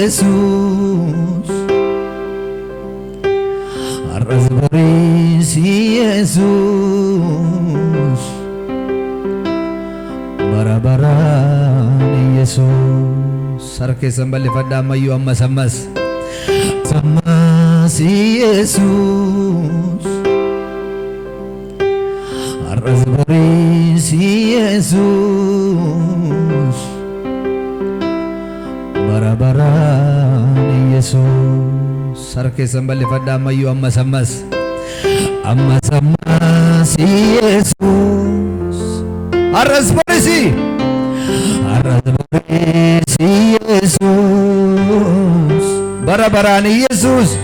Jesus arras boris Jesus barabaran Jesus sarke sambal fadda mayu amma sammas sammas Jesus arras boris Jesus barabaran Jesus sarke sambal fadda mayu amma sammas Jesus arras boris Jesus barabaran Jesus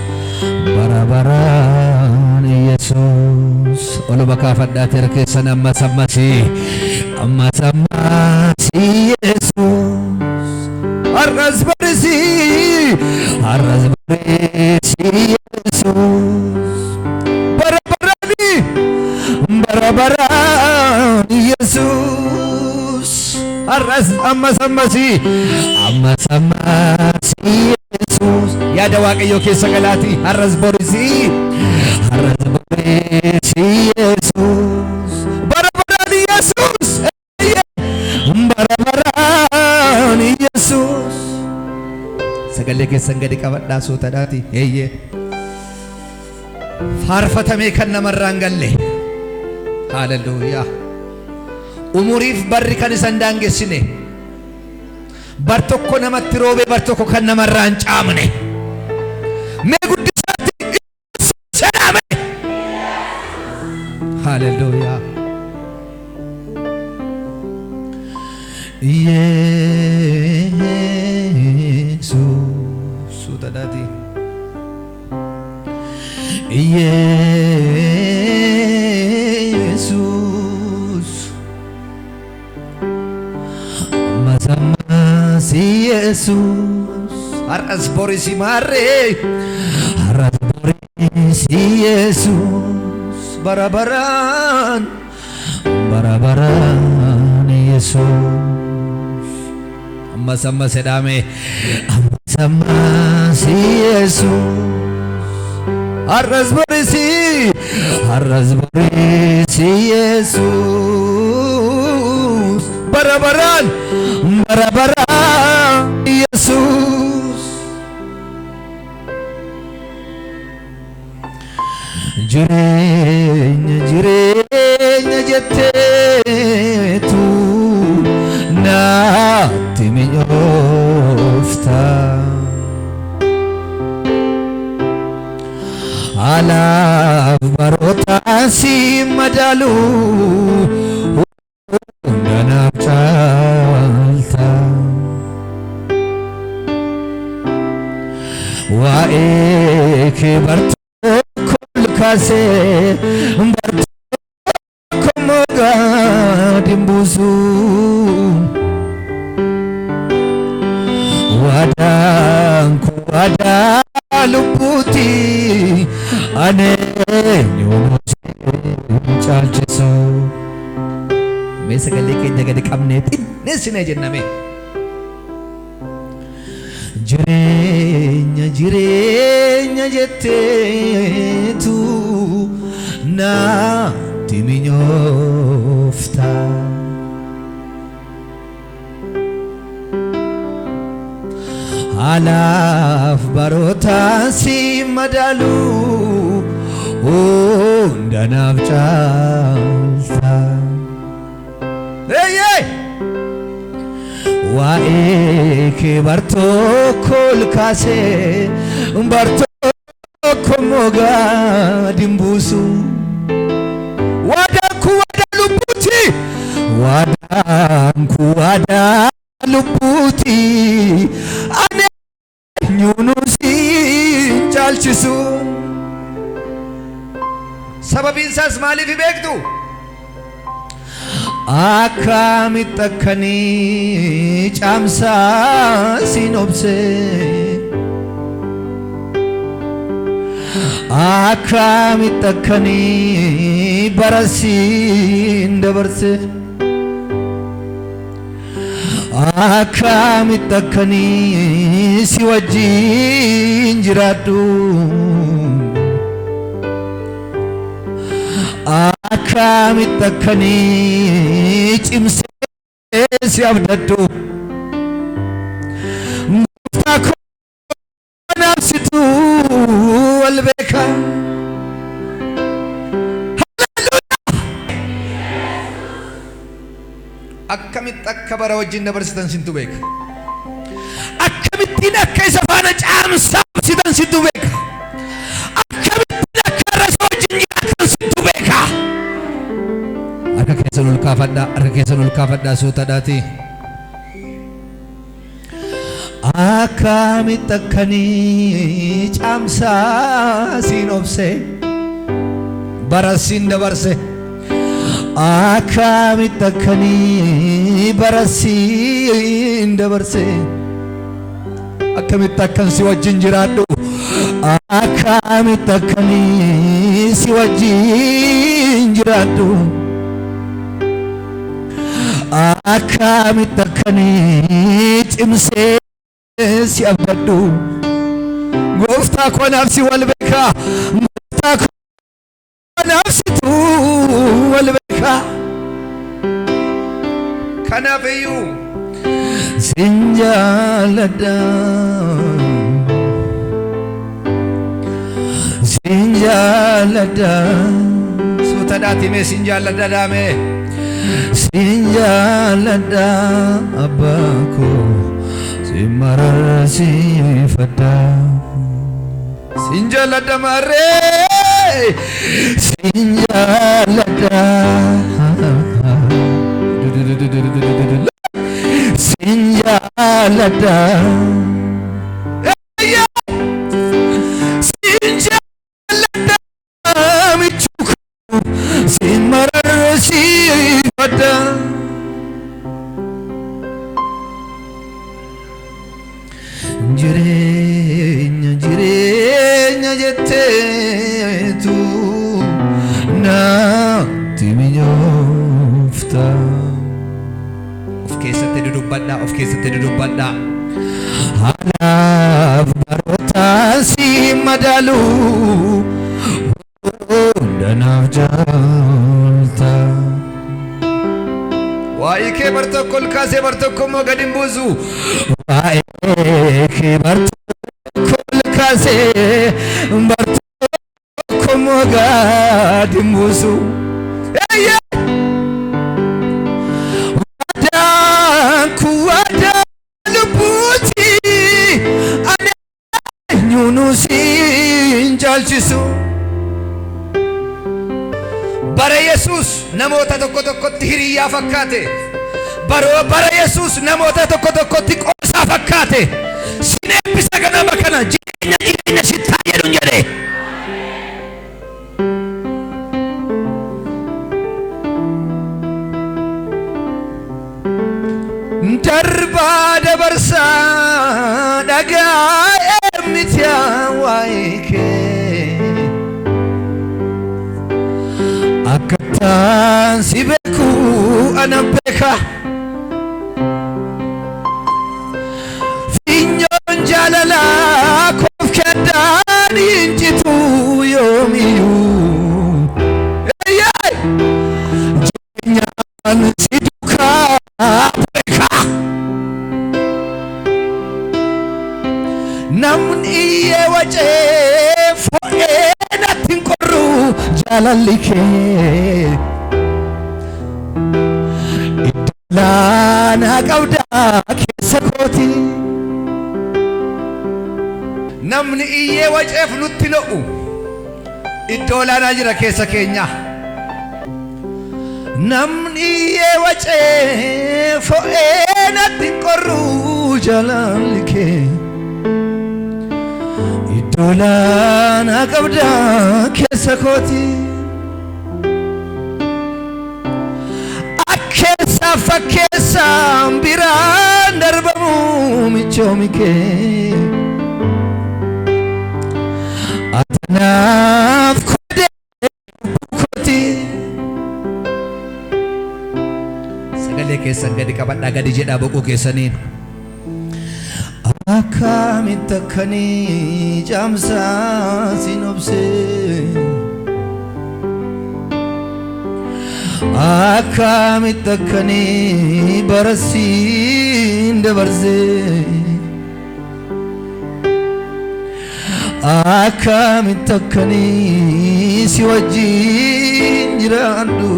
barabaran Jesus olo baka fadda terke sana amma sammas Jesus arras boris Jesus barabaran Jesus arras amma sammasi Jesus ya dawa kayo keessa galati arras boris Jesus barabaran Jesus barabaran Jesus sagalee keessan gadi qabadhaa sootadhaati eeyye faarfatamee kan namarraan galle haleluuyaa umuriif barri kan isan daangessine bar tokko namatti roobe bar tokko kan namarraan caamne mee guddisaatti sedame haleluuyaa Yesus sutadati Yesus Mas Jesus arras boris mare arras boris Jesus barabaran Jesus amma sedame amma Jesus arras boris Jesus barabaran Jesus jireenya jetteetu naatti mi'oofta alaaf baroota si madaalu hundanaaf caalta waa'ee kee bartokko kaasee bartokko mogaa dimbuusu waadaan kun waadaa lubbuuti aneenyuun caalchisu mee sagalee keenya gadi qabnee xinneessine jenname jireenya jetteetu naatti mi'oofta alaaf baroota si madaalu hundanaaf caalta waa'ee kee bartokko kaasee bartokko mogaa dimbuusu waadaan kun waadaa lubbuuti waadaan kun waadaa lubbuuti aneenyuun si caalchisu sababiin isaas maaliif beektu akkamitti akkanii caamsaa siin obsee akkamitti akkanii bara siin dabarse akkamitti akkanii si wajjin jiraadhu akkamitti akkanii cimsee si abdadhu gooftaa koo naafsitu wal beeka akkamitti akka bara wajjin dabarsitan sintu beeka akkamittiin akka isa faana caamsitan sintu beeka akkamittiin akka rasa wajjin jiraatan sintu beeka harka keessan ol kaafadhaa suutadhaati akkamitti akkanii caamsaa siin obse bara siin dabarse akkamitti akkanii bara siin dabarse akkamitti akkan si wajjin jiraadhu akkamitti akkanii si wajjin jiraadhu akkamitti akkanii cimsee si abdadhu gooftaa koo naaf si wal beeka gooftaa koo naaf situ wal beeka kanaaf iyyuu sin jaalladha suutadhaati mee sin jaalladha daame sin jaalladha abbaa koo sin mararsiifadha sin jaalladha marree sin jaalladha sin jaalladha sin jaalladha michuuko sin mararsiifadha jireenya jetteetu naatti mijoofta of keessatti dudubbadha haalaaf barootaa si madaalu hundanaaf jaalta waa'ee kee bar tokko ol kaasee bar tokko immoo gad hin buusu waa'ee kee bar tokko ol kaasee bar tokko immoo gad hin buusu waadaan kun waadaa lubbuuti ani eenyuunu siin caalchisu bara Yesuus namoota tokko tokkotti hiriyyaa fakkaate bara Yesuus namoota tokko tokkotti qoosaa fakkaate sin eebbisa ganama kana jireenya sittaa jedhuun jedhe darbaa dabarsaa dhagaa mitiyaa waa'ee kee akkataan si beeku ana beeka finyoon jaalalaa koof keddaan hin citu yoomiyyuu jireenyaan si duukaa beeka namni iyyee wacee fo'ee natti hin qorru jaalalli kee iddoolaana qabdaa keessa kooti namni iyyee waceef nutti lo'u iddoolaanaa jira keessa keenya namni iyyee wacee fo'ee natti hin qorru jaalalli kee iddoolaana qabdaa keessa kooti akkeessaaf fakkeessaan biraan darbamu michoomi kee atanaaf kodee kooti sagalee keessan gadi qabadhaa gadi jedhaa boquu keessaniin. Akkamitti akkanii caamsaa siin obsee akkamitti akkanii bara siin dabarsee akkamitti akkanii si wajjin jiraadhu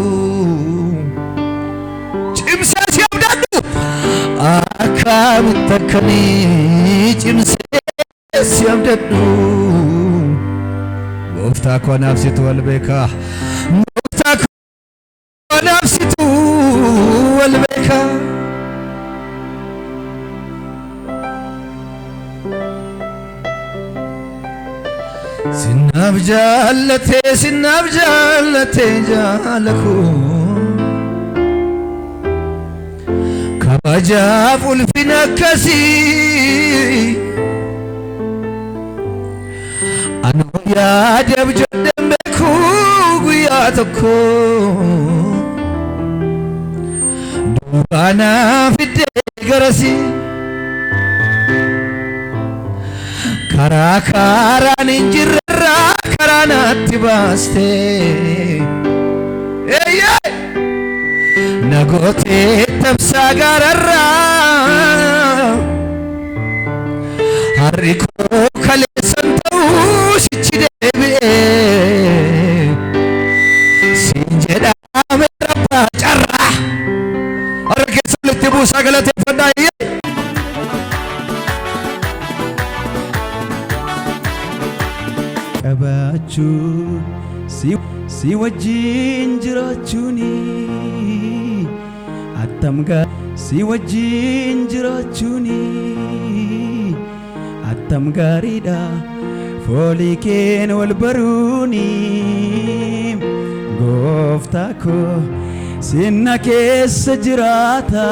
cimsee si abdadhu akkamitti akkanii cimsee si abdadhu gooftaa koo naaf situ wal beekaa gooftaa koo naaf situ wal beekaa sinnaaf jaallatee jaalakoo kabajaaf ulfina akkasii anoo yaadee ijoolleen beekuu guyyaa tokko duubaanaa fiddee garasii karaa karaan hin jirrerraa karaa naatti baastee nagootee tabsaa gaararraa harri koo kaleessan ta'uu sichi deebi'ee siin jedhame rabbaa carraa harra keessa walitti buusaa galateeffadhaa qabaachuu si wajjin jiraachuuni attamgaa si wajjin jiraachuuni attam gaariidha foolii keen wal baruuni gooftaa koo sinna keessa jiraata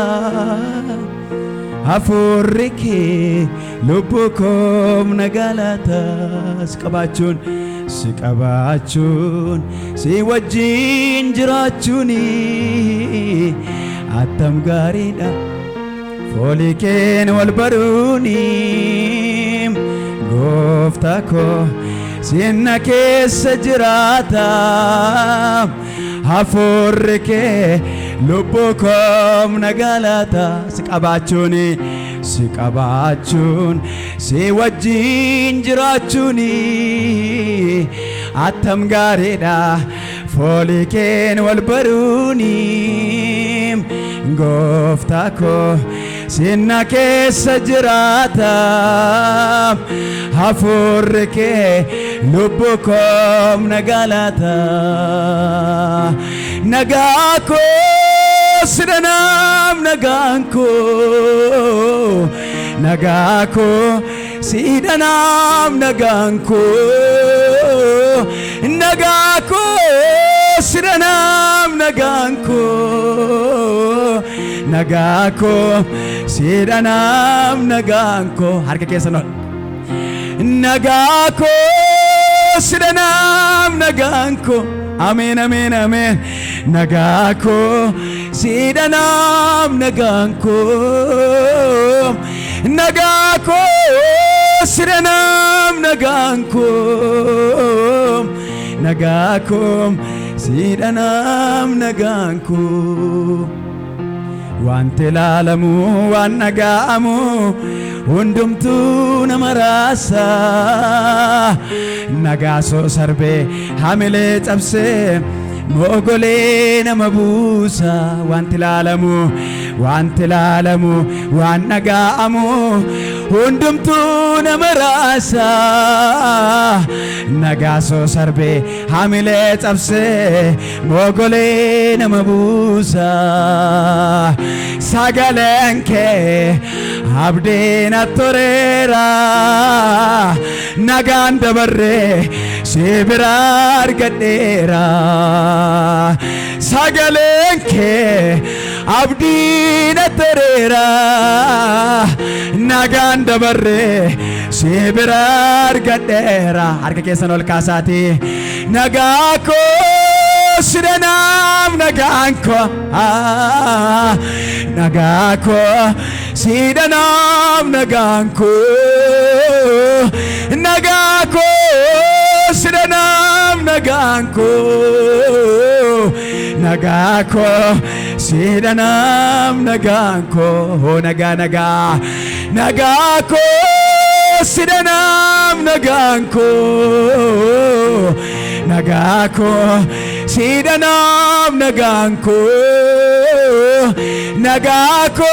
hafuurri kee lubbuu koo nagalaata si qabaachuun si wajjin jiraachuuni attam gaariidha foolii keen wal baruuni gooftaa koo sinna keessa jiraata hafuurri kee lubbuu koo nagalaata si qabaachuun si wajjin jiraachuuni attam gaariidha foolii keen wal baruuni gooftaa koo sinna keessa jiraata hafuurri kee lubbuu koo nagalaata nagaa koo sidanaam nagaan koo nagaa koo sidanaam nagaan koo nagaa koo sidanaam nagaan koo nagaa koo sidanaam nagaan koo harka keessa nool nagaa koo sidanaam nagaan koo amen amen amen nagaa koo sidanaam nagaan koo nagaa koo sidanaam nagaan koo nagaa koo sidanaam nagaan koo wanti ilaalamu waan dhaga'amu hundumtuu nama raasa nagaa soo sarbee hamilee cabsee mogolee nama buusa wanti ilaalamu waan dhaga'amu hundumtuu nama raasa nagaa soo sarbee hamilee cabsee mogolee nama buusa sagaleen kee abdiin attoreera nagaan dabarree si biraa argadheera sagaleen kee abdiin attoreera nagaan dabarree si biraa argadheera harka keessan ol kaasaati nagaa koo sidanaam nagaanko nagaako sidanam nagaanko nagaako sidanam nagaanko nagaako sidanam nagaanko naga naga nagaako sidanam nagaanko nagaako sidanam nagaanko nagaako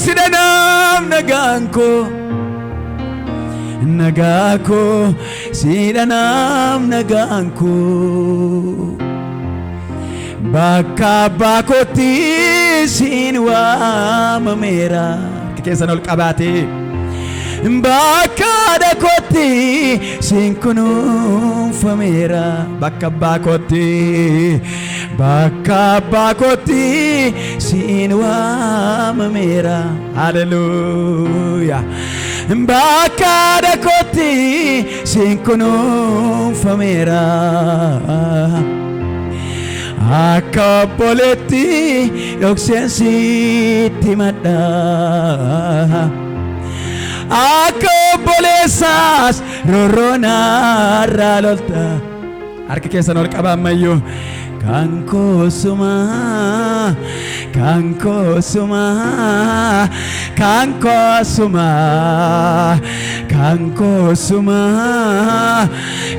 sidanam nagaanko nagaako sidanam nagaanko bakka baakoti sinwa mamera keessa ol qabate bakka dakoti sinkunu famera bakka baakoti sinwa mamera hallelujah bakka dakoti sinkunu famera akaboleti yoksensi timada akabolesas rorona ralolta harka keessan ol qabamayyo kanko suma kanko suma kanko suma kanko suma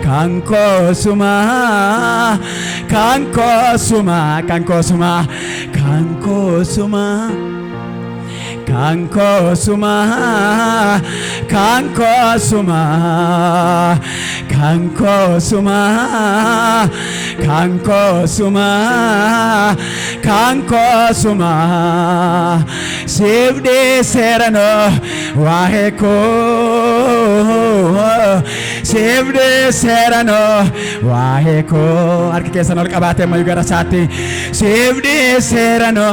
kanko suma kanko suma kanko suma kanko suma kanko suma kanko suma kanko suma kanko suma kanko suma sevde serano waheko sevde serano waheko harka keessan ol qabate mayu gara saatti sevde serano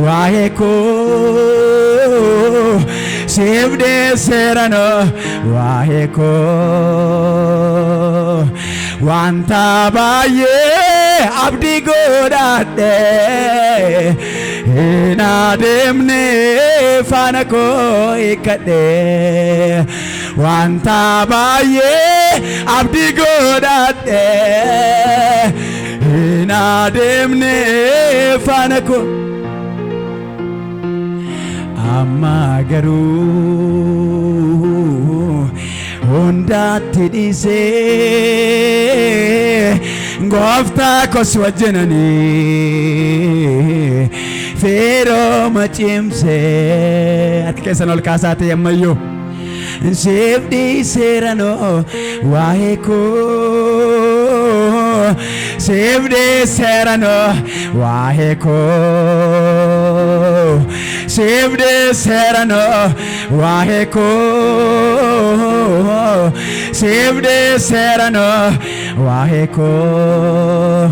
waheko sevde serano waheko wanta baye abdi godade ina demne fanako ikade wanta baye abdi godade ina demne fanako amagaru hundatti dhise gooftaa kos wajjinani feeroo macimse harka keessan ol kaasaate yammayyo siif dhiiseeranoo waa'ee koo siif dhiiseeranoo waa'ee koo siif dhiiseeranoo waa'ee koo siif dhiiseeranoo waa'ee koo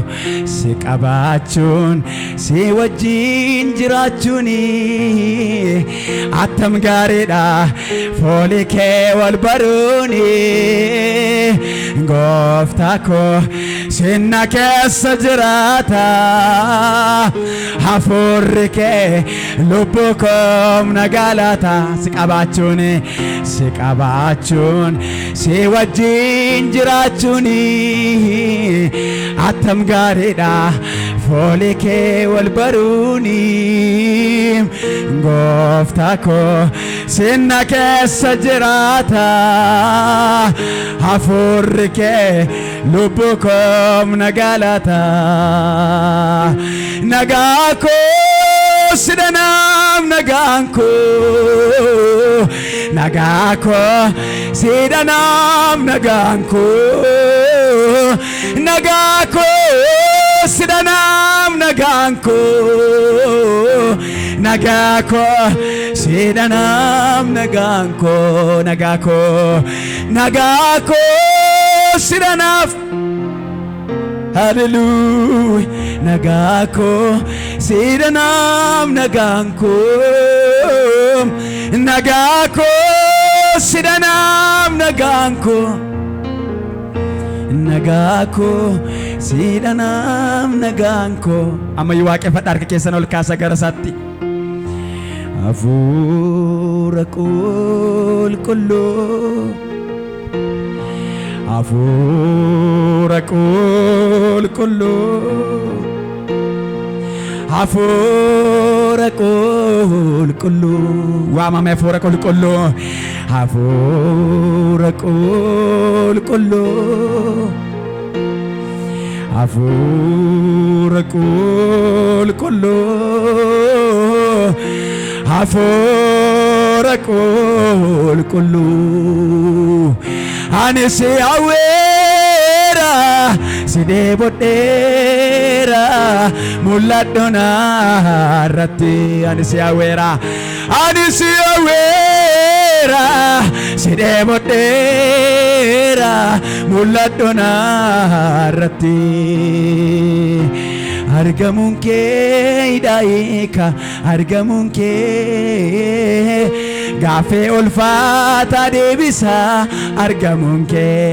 si qabaachuun si wajjin jiraachuuni attam gaariidha foolii kee wal baruuni gooftaa koo sinna keessa jiraata hafuurri kee lubbuu koo nagaalata si qabaachuun si wajjin jiraachuuni attam gaariidha foolii kee wal baruuni gooftaa koo sinna keessa jiraata hafuurri kee lubbuu koo nagaalata nagaa koo sidanam nagaan koo nagaa koo sidanam nagaan koo nagaa koo sidanam nagaan koo nagaa koo sidanam nagaan koo nagaa koo sidanaf hallelujah nagaa koo sidanam nagaan koo nagaa koo sidanam nagaan koo nagaa koo siidhanaaf nagaan koo. Ammayyuu waaqeffadha harka keessan ol kaasa gara isaatti. Hafuura qulqulluu, hafuura qulqulluu, hafuura qulqulluu. Waamame hafuura qulqulluu, hafuura qulqulluu, hafuura qulqulluu, hafuura qulqulluu. Ani si hawweera, si dheebodheera, mul'adhu narratti. Ani si hawweera, ani si hawweera, si dheebodheera, mul'adhu narratti. Argamuun kee hidhaayika, argamuun kee gaaffii ulfaataa deebisa, argamuun kee.